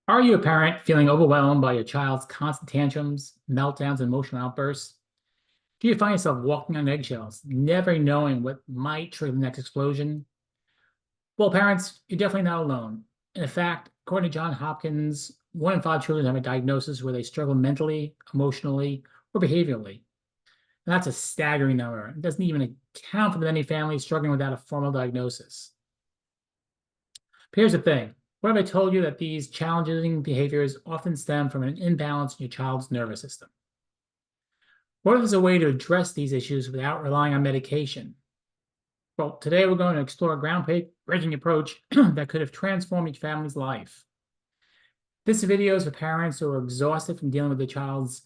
Are you a parent feeling overwhelmed by your child's constant tantrums, meltdowns, and emotional outbursts? Do you find yourself walking on eggshells, never knowing what might trigger the next explosion? Well, parents, you're definitely not alone. In fact, according to Johns Hopkins, 1 in 5 children have a diagnosis where they struggle mentally, emotionally, or behaviorally. And that's a staggering number. It doesn't even account for the many families struggling without a formal diagnosis. But here's the thing. What if I told you that these challenging behaviors often stem from an imbalance in your child's nervous system? What if there's a way to address these issues without relying on medication? Well, today we're going to explore a groundbreaking approach that could have transformed each family's life. This video is for parents who are exhausted from dealing with their child's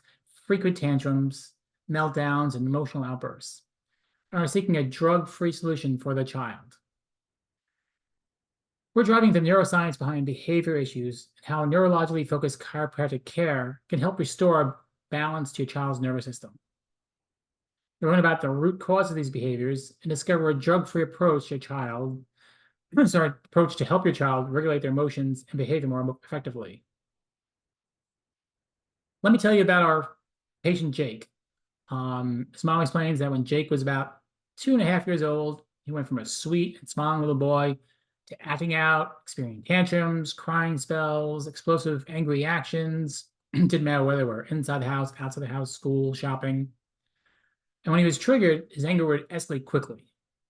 frequent tantrums, meltdowns, and emotional outbursts, and are seeking a drug-free solution for their child. We're driving the neuroscience behind behavior issues and how neurologically focused chiropractic care can help restore balance to your child's nervous system. Learn about the root cause of these behaviors and discover a drug-free approach to approach to help your child regulate their emotions and behavior more effectively. Let me tell you about our patient Jake. His mom explains that when Jake was about 2.5 years old, he went from a sweet and smiling little boy to acting out, experiencing tantrums, crying spells, explosive, angry reactions. Didn't matter whether they were inside the house, outside the house, school, shopping. And when he was triggered, his anger would escalate quickly.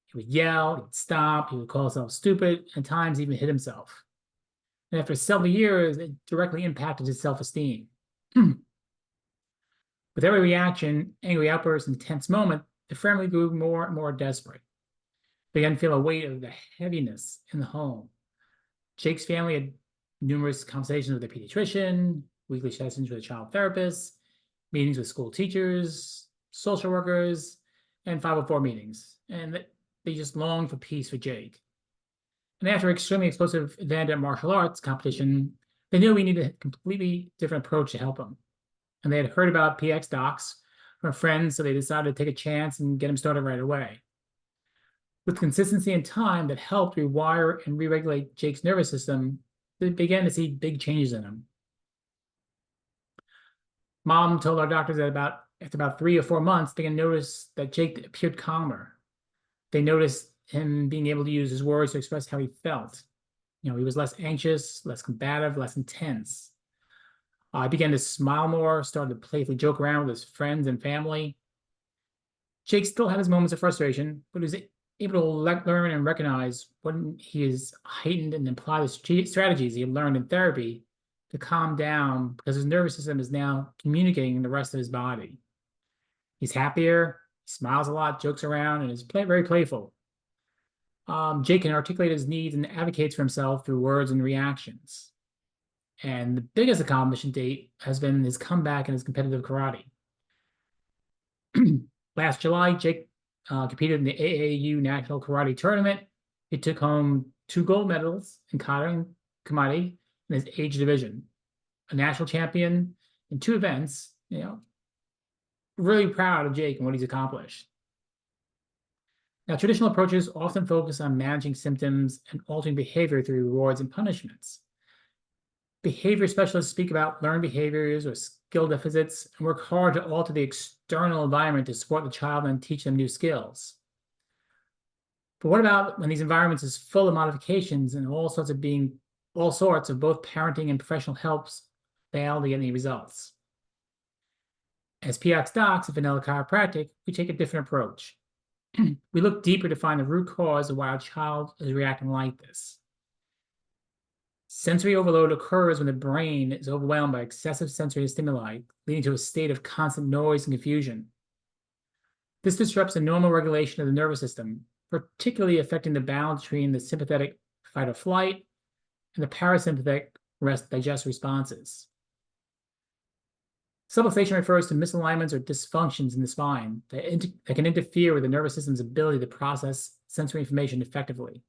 He would yell, he'd stop, he would call himself stupid, and at times even hit himself. And after several years, it directly impacted his self-esteem. With every reaction, angry outburst, and tense moment, the family grew more and more desperate. They began to feel a weight of the heaviness in the home. Jake's family had numerous conversations with their pediatrician, weekly sessions with a child therapist, meetings with school teachers, social workers, and 504 meetings. And they just longed for peace for Jake. And after extremely explosive event at martial arts competition, they knew we needed a completely different approach to help him. And they had heard about PX docs from friends, so they decided to take a chance and get him started right away. With consistency and time that helped rewire and re-regulate Jake's nervous system, they began to see big changes in him. Mom told our doctors that after about 3 or 4 months, they can notice that Jake appeared calmer. They noticed him being able to use his words to express how he felt. He was less anxious, less combative, less intense. He began to smile more, started to playfully joke around with his friends and family. Jake still had his moments of frustration, but he was able to learn and recognize when he is heightened and apply the strategies he had learned in therapy to calm down because his nervous system is now communicating the rest of his body. He's happier, he smiles a lot, jokes around, and is very playful. Jake can articulate his needs and advocates for himself through words and reactions. And the biggest accomplishment to date has been his comeback in his competitive karate. Last July, Jake competed in the AAU National Karate Tournament. He took home 2 gold medals in karate in his age division, a national champion in 2 events. Really proud of Jake and what he's accomplished. Now, traditional approaches often focus on managing symptoms and altering behavior through rewards and punishments. Behavior specialists speak about learned behaviors or skill deficits and work hard to alter the external environment to support the child and teach them new skills. But what about when these environments is full of modifications and all sorts of both parenting and professional helps fail to get any results? As PX docs at Vanella Chiropractic, we take a different approach. We look deeper to find the root cause of why a child is reacting like this. Sensory overload occurs when the brain is overwhelmed by excessive sensory stimuli, leading to a state of constant noise and confusion. This disrupts the normal regulation of the nervous system, particularly affecting the balance between the sympathetic fight or flight and the parasympathetic rest digest responses. Subluxation refers to misalignments or dysfunctions in the spine that can interfere with the nervous system's ability to process sensory information effectively.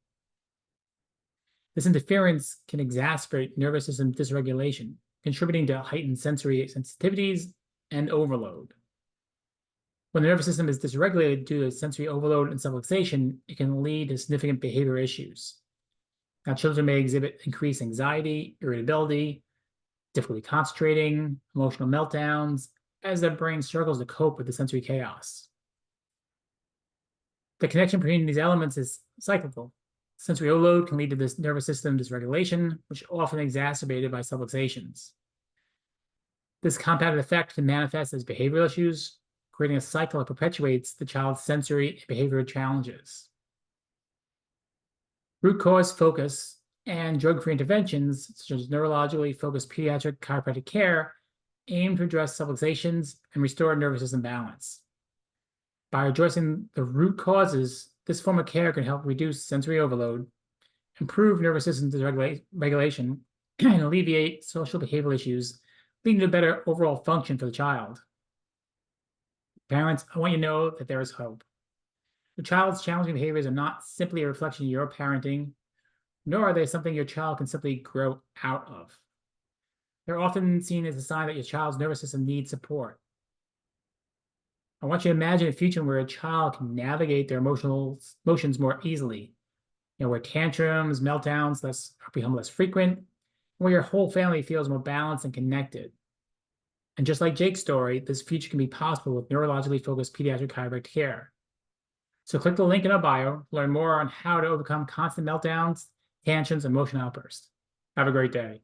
This interference can exacerbate nervous system dysregulation, contributing to heightened sensory sensitivities and overload. When the nervous system is dysregulated due to sensory overload and subluxation, it can lead to significant behavior issues. Now, children may exhibit increased anxiety, irritability, difficulty concentrating, emotional meltdowns, as their brain struggles to cope with the sensory chaos. The connection between these elements is cyclical. Sensory overload can lead to this nervous system dysregulation, which is often exacerbated by subluxations. This compounded effect can manifest as behavioral issues, creating a cycle that perpetuates the child's sensory and behavioral challenges. Root cause focus and drug-free interventions, such as neurologically focused pediatric chiropractic care, aim to address subluxations and restore nervous system balance. By addressing the root causes, this form of care can help reduce sensory overload, improve nervous system dysregulation, and alleviate social behavioral issues, leading to better overall function for the child. Parents, I want you to know that there is hope. Your child's challenging behaviors are not simply a reflection of your parenting, nor are they something your child can simply grow out of. They're often seen as a sign that your child's nervous system needs support. I want you to imagine a future where a child can navigate their emotions more easily, where tantrums, meltdowns become less frequent, and where your whole family feels more balanced and connected. And just like Jake's story, this future can be possible with neurologically focused pediatric chiropractic care. So click the link in our bio to learn more on how to overcome constant meltdowns, tantrums, and emotional outbursts. Have a great day.